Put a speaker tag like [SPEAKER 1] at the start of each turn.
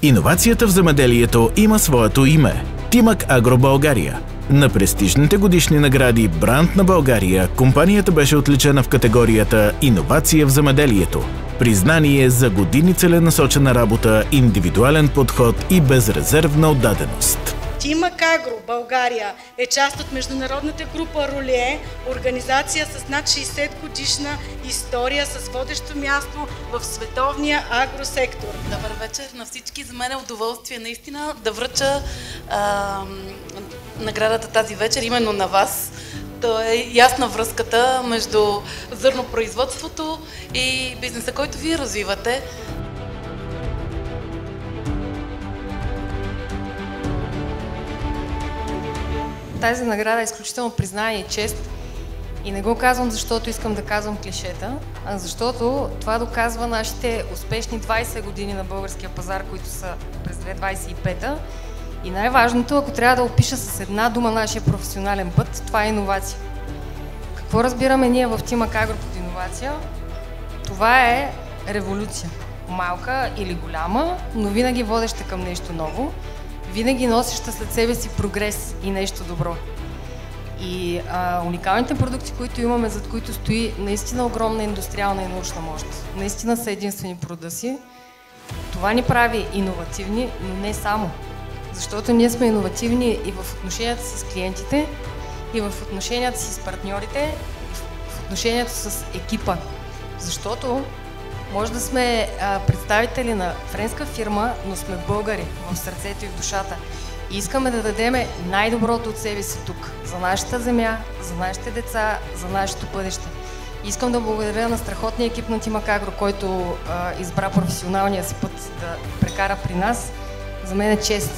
[SPEAKER 1] Иновацията в земеделието има своето име – Тимак Агро България. На престижните годишни награди Бранд на България компанията беше отличена в категорията «Иновация в земеделието». Признание за години целенасочена работа, индивидуален подход и безрезервна отдаденост.
[SPEAKER 2] Тимак Агро България е част от международната група Ролие, организация с над 60 годишна история с водещо място в световния агросектор.
[SPEAKER 3] Добър вечер на всички. За мен е удоволствие наистина да връча наградата тази вечер именно на вас. То е ясна връзката между зърнопроизводството и бизнеса, който вие развивате.
[SPEAKER 4] Тази награда е изключително признание и чест. И не го казвам, защото искам да казвам клишета, а защото това доказва нашите успешни 20 години на българския пазар, които са през 2025-та. И най-важното, ако трябва да опиша с една дума нашия професионален път, това е иновация. Какво разбираме ние в Тимак Агро под иновация? Това е революция. Малка или голяма, но винаги водеща към нещо ново, винаги носеща след себе си прогрес и нещо добро. И уникалните продукти, които имаме, зад които стои наистина огромна индустриална и научна мощ, наистина са единствени по рода си. Това ни прави иновативни, но не само. Защото ние сме иновативни и в отношенията си с клиентите, и в отношенията си с партньорите, и в отношението с екипа. Защото може да сме представители на френска фирма, но сме българи в сърцето и в душата. И искаме да дадем най-доброто от себе си тук, за нашата земя, за нашите деца, за нашето бъдеще. Искам да благодаря на страхотния екип на Тимак Агро, който избра професионалния си път да прекара при нас. За мен е чест